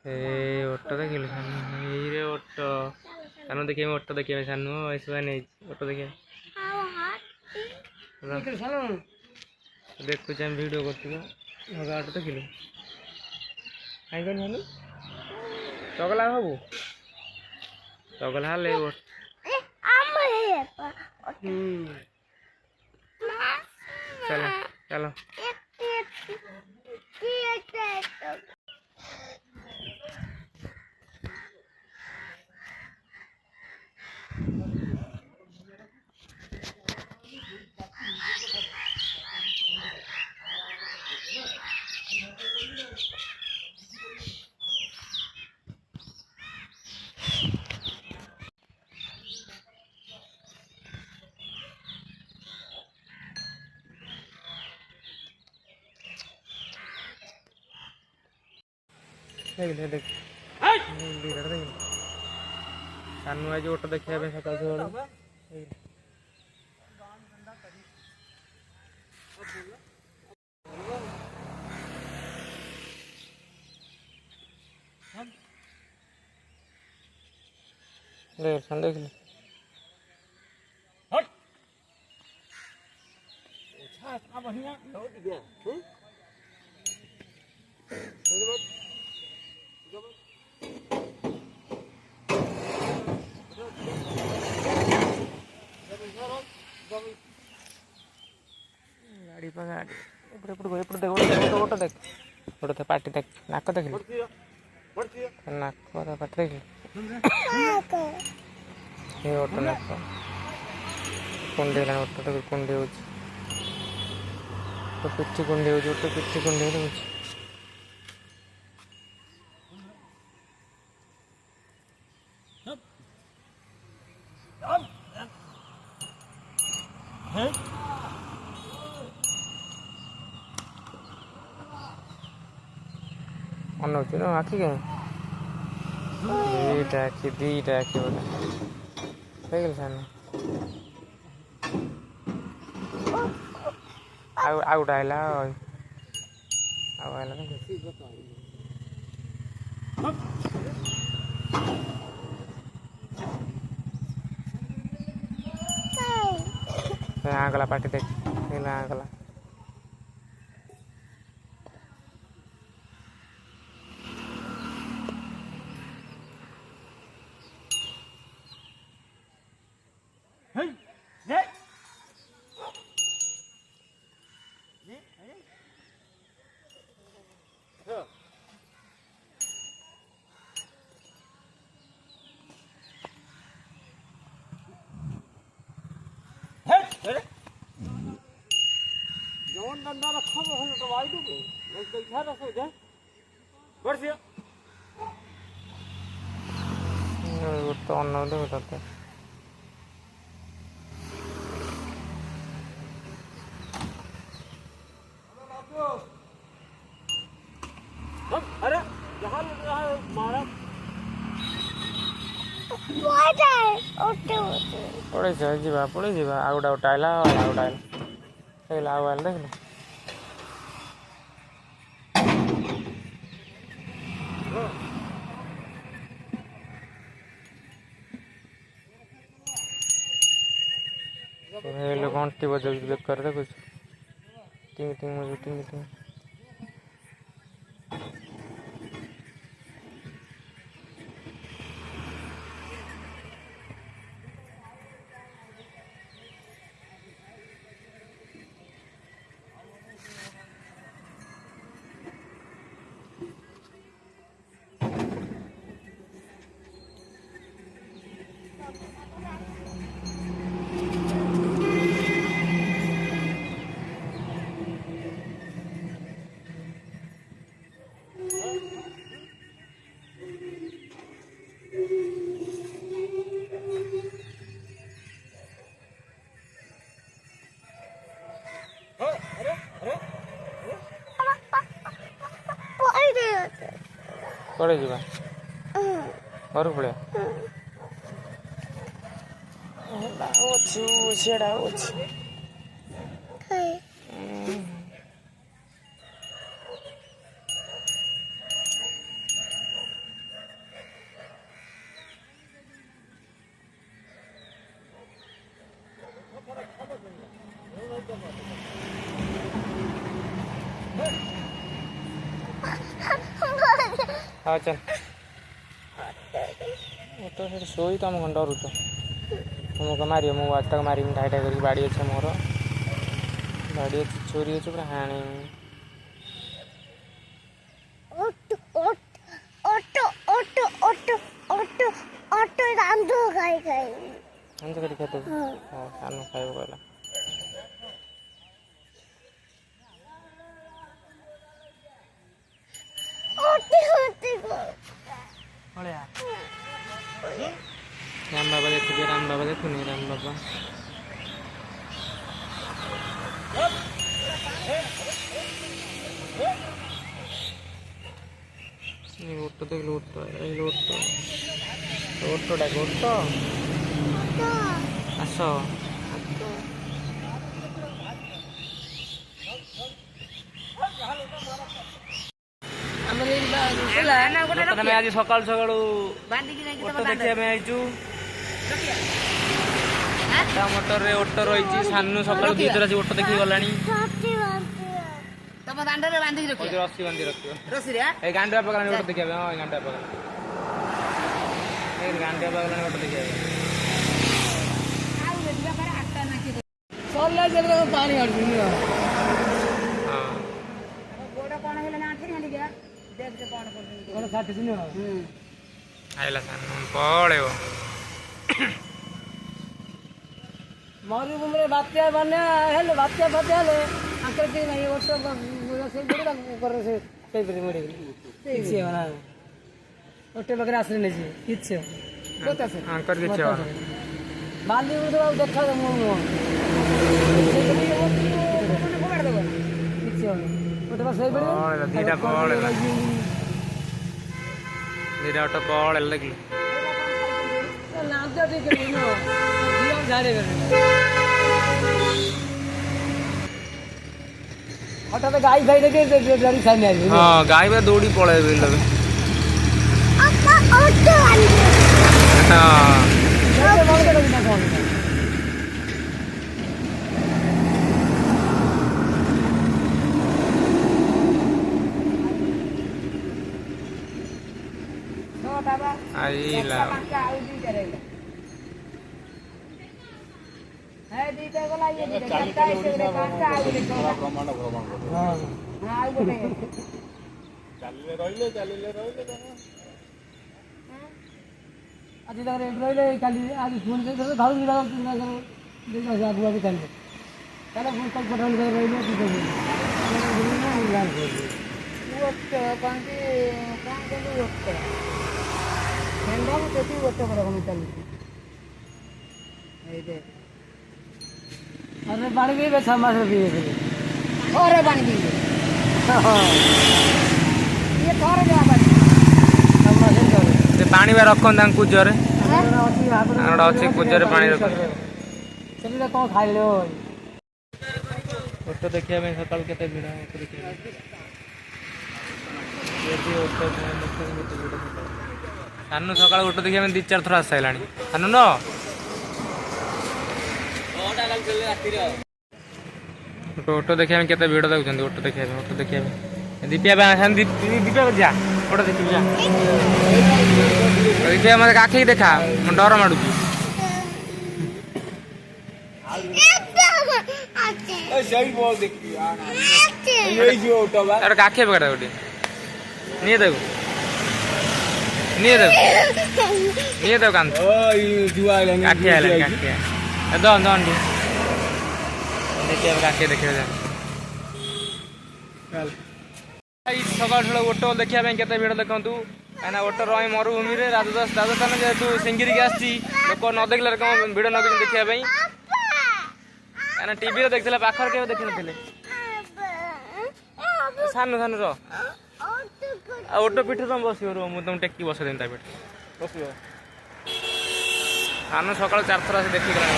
ए auto देखिल रे auto सानू देखिए ऑटो देखिए सानू ऐसा नहीं ऑटो देखिए देखु हम वीडियो करते ऑटो देखिल कहीं सानू चगला हबू चगला हेले चलो चलो देख देख देख सानू आज ऑटो देखा सकाल देख देख गाड़ी पर गाड़ी एपड़ देख ऑटो देख ऑटो पार्टी देख नाक देख नाक पार्टी देख ये ऑटो नाक कुंडे ऑटो तो कुंडे हो पिठी कुंडे हो ऑटो पिठी कुंडे हो अनौती ना आखि कहीं दीटा आखि बोले देख सानू आउट आइला आगला पार्टी देख आगला जवन धंधा रखा वो हम दवाई दूंगे मैं कैसा रखो दे बढ़ दिया तो अन्न दे बताते अरे जहाँ मारा पड़े जा आउट आइला देख आउ देख घंटी बजे बेकार देखुच टिंग टिंग बजे टिंग टिंग पड़े जा घर पड़े हाँ चल तो सोई तुम कौन डरुच तुमको मार मुझे आज तक मारी ठाई ठाई कर बाड़ी अच्छे मोर बाड़ी अच्छी चोरी अच्छे पूरा हाणी खाते सानू खाइब कहला राम बाबा देखिए राम बाबा देखुनी राम बाबा ओटो देख ओटो ओटो डाक ओटो आस आज सकाल सकाल ओटो देखा मोटर रे ओटो रही सानू सकाल दुईथर आसी ओटो देखी गला रस्सी बांधी रखियो गांडुआ पकड़ानी ओटो देखा हाँ गांडुआ पकड़ा गांडुआ पकड़ानी ओटो देखा पानी आइला सानू पड़ेव मरुभूमि बात्या बना हेले बात्या बात्या हेले आकृति नहीं वो सब से बड़ा कर से कई बड़ी बड़ी किसी बना ओटे वगैरह आश्रय नहीं जी किछ कोता से हां कर किछ बाली उधर देखा मु किछ ओटे बस सही बड़ी दीटा पड़े दीटा ओटे पड़े लगी नाम तो ठीक है नो दिया जाने हटा तो गाय भाई देखे गाड़ी सामने आ गई हां गाय पे दौड़ी पड़े बिल लगे अपना ऑटो वाली हां ये बोल के लगी ना कौन तो बाबा आइला है दीते बोला ये दीते करता है से कांटा आउ देखो ब्रह्मांड हां हां आउ बोले चालीले रहिले आज तक रहिले काली आज फोन से घर गिरा देखा जा बुआ भी काली काला फोन कल पठान कर रहिले की तो वो तो कांके वो तो ठंडा में तो वो तो करो चली ए दे अरे पानी भी बेचा मार पिए और पानी भी हां ये थोड़े जा पानी समाज कर से पानी बे रखन दान कुजरे आड़ा अछि कुजरे पानी रख चलिए कौन खाइ लो ओटो देखिया में सकाल केते भिड़ा ओटो देखिया ये भी ओटो सानू सकाल ओटो देखिया में 2-4 थरा आसाइलानी सानू न ओटो देखिया में केते भिड़ देखुछन ओटो देखिया में दीपिया बा दीपिया जा ओटो देखि जा देखिया मते आखि देखा डर माडुची ए सही बोल देखी ये जो ओटो बा अरे आखि पकड़ा ओटी नहीं देखो कान ओ ये जुआ आइला आखि आइला दन देखिए काके देखिए चल सकाल सकाल ओटो देखिया केते भिड़ देखंतु काना ओटो रही मरुभूमि रे राजस्थान जेहेतु सिंगिरी के आसी लोक न देखले कम भिड़ न देखिया काना टीवी रे देखले पाखर के देखि नथिले सानू रो ओटो पिठे तुम बसियो रो मु तुम टेकी बस देन ता पिठे बसियो सानू सकाल 4 थरा से देखि गला